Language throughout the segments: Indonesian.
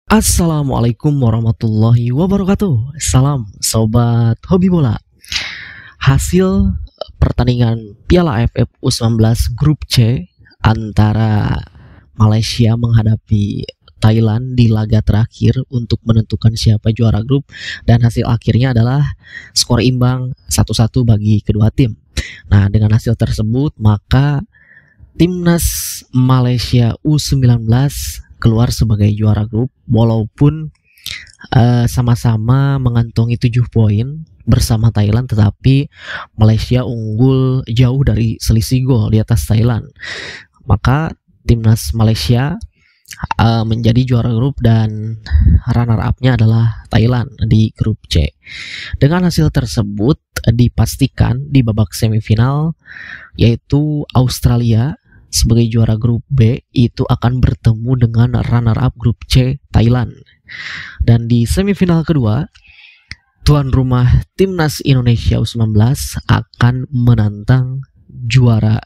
Assalamualaikum warahmatullahi wabarakatuh. Salam sobat hobi bola. Hasil pertandingan Piala AFF U19 Grup C antara Malaysia menghadapi Thailand di laga terakhir untuk menentukan siapa juara grup, dan hasil akhirnya adalah skor imbang 1-1 bagi kedua tim. Nah, dengan hasil tersebut maka Timnas Malaysia U19 keluar sebagai juara grup, walaupun sama-sama mengantongi 7 poin bersama Thailand, tetapi Malaysia unggul jauh dari selisih gol di atas Thailand. Maka Timnas Malaysia menjadi juara grup dan runner up-nya adalah Thailand di grup C. Dengan hasil tersebut dipastikan di babak semifinal, yaitu Australia sebagai juara grup B itu akan bertemu dengan runner up grup C, Thailand. Dan di semifinal kedua, tuan rumah Timnas Indonesia U19 akan menantang juara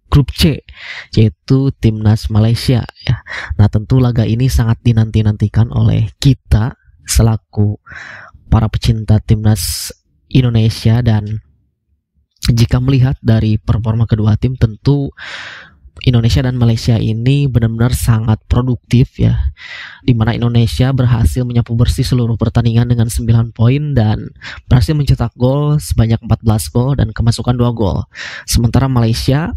grup C, yaitu Timnas Malaysia ya. Nah, tentu laga ini sangat dinanti-nantikan oleh kita selaku para pecinta Timnas Indonesia, dan jika melihat dari performa kedua tim, tentu Indonesia dan Malaysia ini benar-benar sangat produktif ya, di mana Indonesia berhasil menyapu bersih seluruh pertandingan dengan 9 poin dan berhasil mencetak gol sebanyak 14 gol dan kemasukan 2 gol. Sementara Malaysia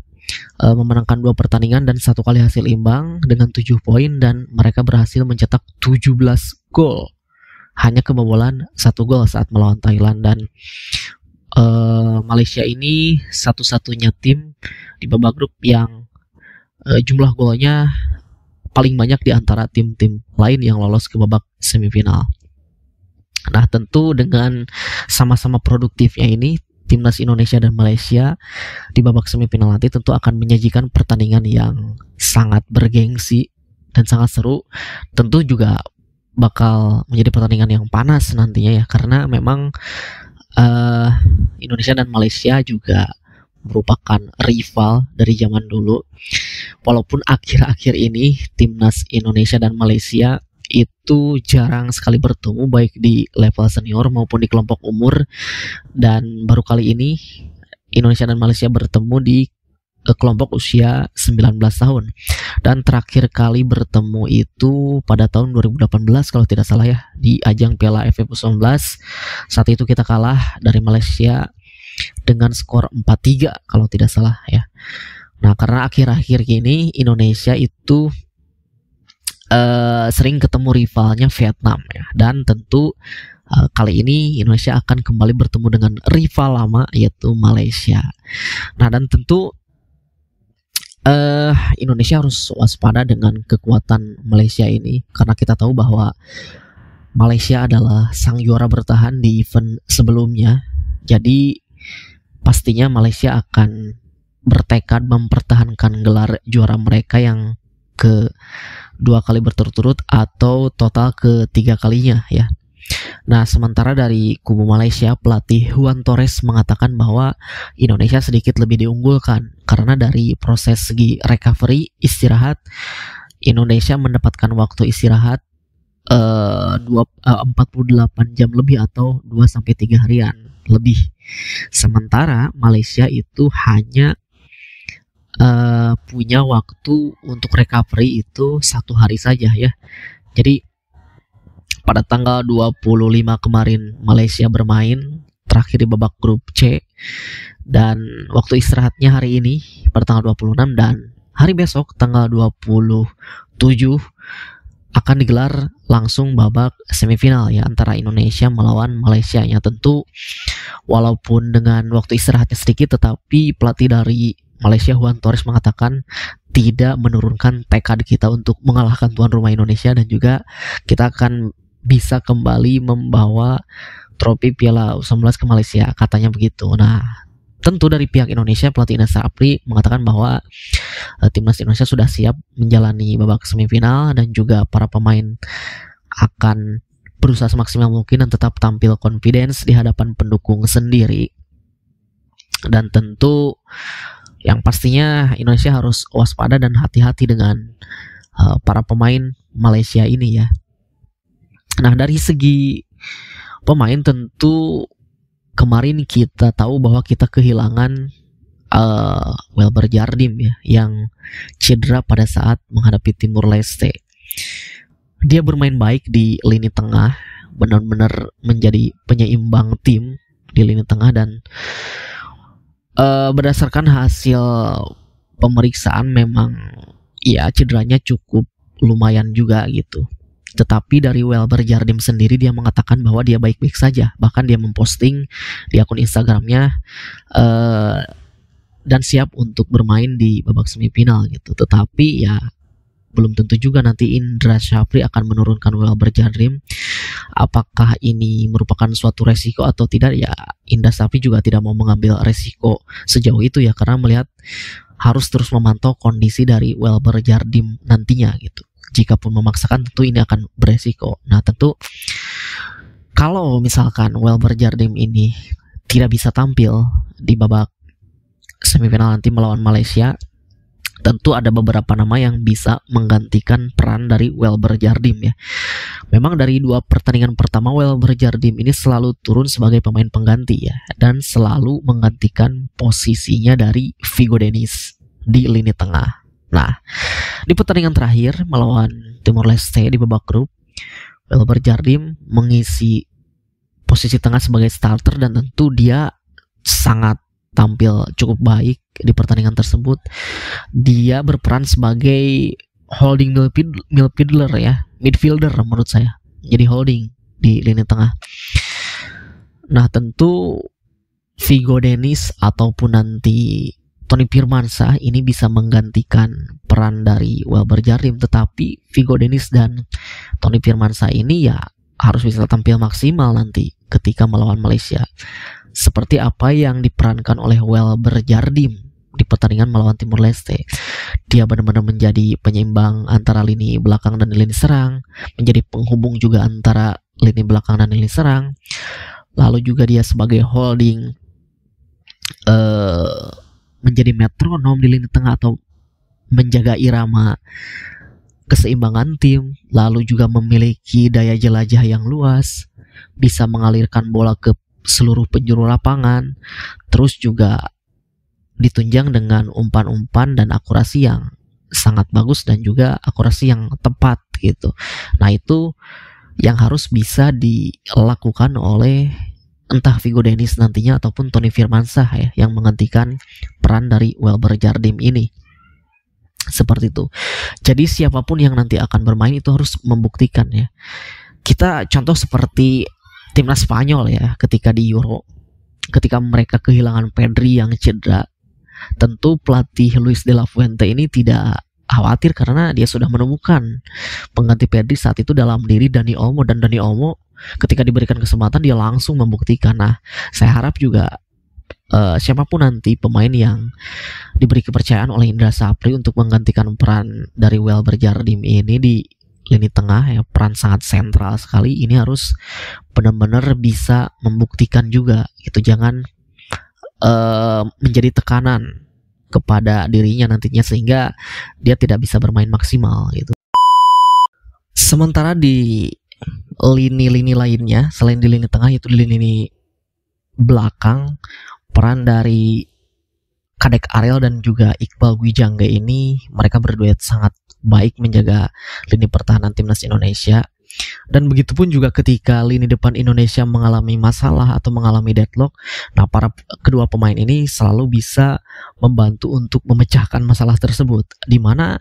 memenangkan 2 pertandingan dan 1 kali hasil imbang dengan 7 poin, dan mereka berhasil mencetak 17 gol, hanya kebobolan 1 gol saat melawan Thailand. Dan Malaysia ini satu-satunya tim di babak grup yang jumlah golnya paling banyak di antara tim-tim lain yang lolos ke babak semifinal. Nah, tentu dengan sama-sama produktifnya ini, Timnas Indonesia dan Malaysia di babak semifinal nanti tentu akan menyajikan pertandingan yang sangat bergengsi dan sangat seru. Tentu juga bakal menjadi pertandingan yang panas nantinya ya, karena memang Indonesia dan Malaysia juga merupakan rival dari zaman dulu. Walaupun akhir-akhir ini Timnas Indonesia dan Malaysia itu jarang sekali bertemu, baik di level senior maupun di kelompok umur, dan baru kali ini Indonesia dan Malaysia bertemu di kelompok usia 19 tahun. Dan terakhir kali bertemu itu pada tahun 2018 kalau tidak salah ya, di ajang Piala AFF U19. Saat itu kita kalah dari Malaysia dengan skor 4-3 kalau tidak salah ya. Nah, karena akhir-akhir ini Indonesia itu sering ketemu rivalnya Vietnam ya, dan tentu kali ini Indonesia akan kembali bertemu dengan rival lama, yaitu Malaysia. Nah, dan tentu Indonesia harus waspada dengan kekuatan Malaysia ini, karena kita tahu bahwa Malaysia adalah sang juara bertahan di event sebelumnya. Jadi pastinya Malaysia akan bertekad mempertahankan gelar juara mereka yang kedua kali berturut-turut atau total ketiga kalinya ya. Nah, sementara dari kubu Malaysia, pelatih Juan Torres mengatakan bahwa Indonesia sedikit lebih diunggulkan karena dari proses segi recovery, istirahat, Indonesia mendapatkan waktu istirahat 48 jam lebih atau 2-3 harian lebih. Sementara Malaysia itu hanya punya waktu untuk recovery itu 1 hari saja ya. Jadi pada tanggal 25 kemarin Malaysia bermain terakhir di babak grup C, dan waktu istirahatnya hari ini pada tanggal 26, dan hari besok tanggal 27 akan digelar langsung babak semifinal ya, antara Indonesia melawan Malaysia. Ya, tentu walaupun dengan waktu istirahatnya sedikit, tetapi pelatih dari Malaysia Juan Torres mengatakan tidak menurunkan tekad kita untuk mengalahkan tuan rumah Indonesia, dan juga kita akan bisa kembali membawa trofi Piala U19 ke Malaysia, katanya begitu. Nah, tentu dari pihak Indonesia, pelatih Indra Sapri mengatakan bahwa Timnas Indonesia sudah siap menjalani babak semifinal, dan juga para pemain akan berusaha semaksimal mungkin dan tetap tampil confidence di hadapan pendukung sendiri. Dan tentu yang pastinya Indonesia harus waspada dan hati-hati dengan para pemain Malaysia ini ya. Nah, dari segi pemain tentu kemarin kita tahu bahwa kita kehilangan Welber Jardim ya, yang cedera pada saat menghadapi Timur Leste. Dia bermain baik di lini tengah, benar-benar menjadi penyeimbang tim di lini tengah, dan berdasarkan hasil pemeriksaan memang ya cederanya cukup lumayan juga gitu. Tetapi dari Welber Jardim sendiri dia mengatakan bahwa dia baik-baik saja. Bahkan dia memposting di akun Instagramnya dan siap untuk bermain di babak semifinal gitu. Tetapi ya belum tentu juga nanti Indra Syafri akan menurunkan Welber Jardim. Apakah ini merupakan suatu resiko atau tidak, ya Indra Syafri juga tidak mau mengambil resiko sejauh itu ya, karena melihat harus terus memantau kondisi dari Welber Jardim nantinya gitu. Jikapun memaksakan tentu ini akan beresiko. Nah, tentu kalau misalkan Welber Jardim ini tidak bisa tampil di babak semifinal nanti melawan Malaysia, tentu ada beberapa nama yang bisa menggantikan peran dari Welber Jardim ya. Memang dari 2 pertandingan pertama Welber Jardim ini selalu turun sebagai pemain pengganti ya, dan selalu menggantikan posisinya dari Vigo Dennis di lini tengah. Nah, di pertandingan terakhir melawan Timor Leste di babak grup, Welber Jardim mengisi posisi tengah sebagai starter, dan tentu dia sangat tampil cukup baik di pertandingan tersebut. Dia berperan sebagai holding midfielder ya, midfielder menurut saya. Jadi holding di lini tengah. Nah, tentu Vigo Dennis ataupun nanti Tony Firmansyah ini bisa menggantikan peran dari Welber Jardim, tetapi Vigo Dennis dan Tony Firmansyah ini ya harus bisa tampil maksimal nanti ketika melawan Malaysia, seperti apa yang diperankan oleh Welber Jardim di pertandingan melawan Timor Leste. Dia benar-benar menjadi penyeimbang antara lini belakang dan lini serang, menjadi penghubung juga antara lini belakang dan lini serang. Lalu juga dia sebagai holding, menjadi metronom di lini tengah atau menjaga irama keseimbangan tim. Lalu juga memiliki daya jelajah yang luas, bisa mengalirkan bola ke seluruh penjuru lapangan, terus juga ditunjang dengan umpan-umpan dan akurasi yang sangat bagus dan juga akurasi yang tepat gitu. Nah, itu yang harus bisa dilakukan oleh entah Vigo Dennis nantinya ataupun Tony Firmansyah ya, yang menggantikan peran dari Welber Jardim ini. Seperti itu. Jadi siapapun yang nanti akan bermain itu harus membuktikan ya. Kita contoh seperti timnas Spanyol ya, ketika di Euro, ketika mereka kehilangan Pedri yang cedera, tentu pelatih Luis de la Fuente ini tidak khawatir karena dia sudah menemukan pengganti Pedri saat itu dalam diri Dani Olmo, dan Dani Olmo ketika diberikan kesempatan dia langsung membuktikan. Nah, saya harap juga siapapun nanti pemain yang diberi kepercayaan oleh Indra Syafri untuk menggantikan peran dari Welber Jardim ini di lini tengah ya, peran sangat sentral sekali, ini harus benar-benar bisa membuktikan juga gitu. Jangan menjadi tekanan kepada dirinya nantinya sehingga dia tidak bisa bermain maksimal gitu. Sementara di lini-lini lainnya selain di lini tengah, yaitu di lini belakang, peran dari Kadek Ariel dan juga Iqbal Gwijangge ini, mereka berduet sangat baik menjaga lini pertahanan timnas Indonesia. Dan begitupun juga ketika lini depan Indonesia mengalami masalah atau mengalami deadlock, nah para kedua pemain ini selalu bisa membantu untuk memecahkan masalah tersebut, di mana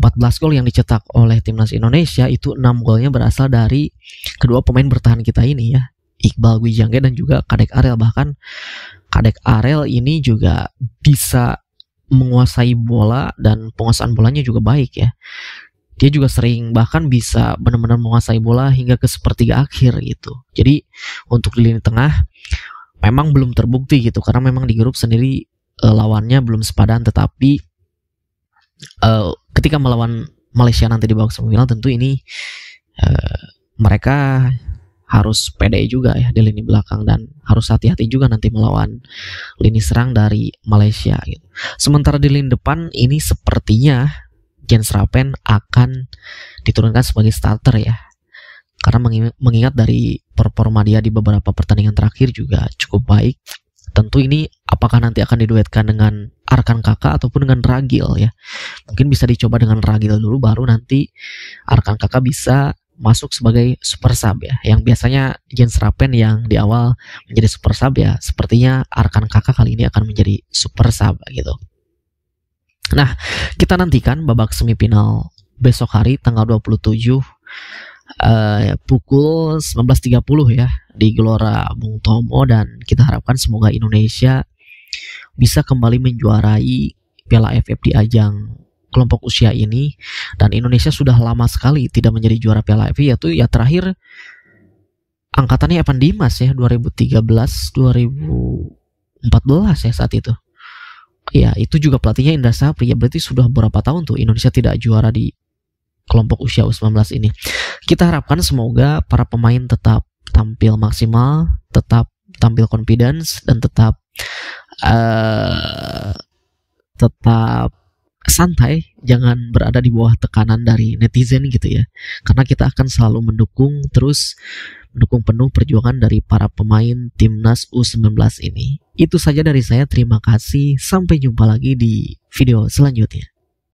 14 gol yang dicetak oleh timnas Indonesia itu 6 golnya berasal dari kedua pemain bertahan kita ini ya, Iqbal Gwijangge dan juga Kadek Ariel. Bahkan Kadek Ariel ini juga bisa menguasai bola dan penguasaan bolanya juga baik ya. Dia juga sering bahkan bisa benar-benar menguasai bola hingga ke sepertiga akhir gitu. Jadi untuk di lini tengah memang belum terbukti gitu, karena memang di grup sendiri lawannya belum sepadan. Tetapi ketika melawan Malaysia nanti di babak semifinal, tentu ini mereka harus pede juga ya di lini belakang, dan harus hati-hati juga nanti melawan lini serang dari Malaysia gitu. Sementara di lini depan ini sepertinya Jens Rappen akan diturunkan sebagai starter ya. karena mengingat dari performa dia di beberapa pertandingan terakhir juga cukup baik. Tentu ini apakah nanti akan diduetkan dengan Arkan Kakak ataupun dengan Ragil ya. Mungkin bisa dicoba dengan Ragil dulu, baru nanti Arkan Kakak bisa masuk sebagai super sub ya. Yang biasanya Jens Rappen yang di awal menjadi super sub ya, sepertinya Arkan Kakak kali ini akan menjadi super sub gitu. Nah, kita nantikan babak semifinal besok hari tanggal 27 pukul 19.30 ya di Gelora Bung Tomo, dan kita harapkan semoga Indonesia bisa kembali menjuarai Piala AFF di ajang kelompok usia ini. Dan Indonesia sudah lama sekali tidak menjadi juara Piala AFF, yaitu ya terakhir angkatannya Evan Dimas ya 2013 2014 ya saat itu. Ya itu juga pelatihnya Indra Sapri ya, berarti sudah berapa tahun tuh Indonesia tidak juara di kelompok usia U19 ini. Kita harapkan semoga para pemain tetap tampil maksimal, tetap tampil confidence, dan tetap santai, jangan berada di bawah tekanan dari netizen gitu ya. Karena kita akan selalu mendukung penuh perjuangan dari para pemain timnas U19 ini. Itu saja dari saya, terima kasih, sampai jumpa lagi di video selanjutnya.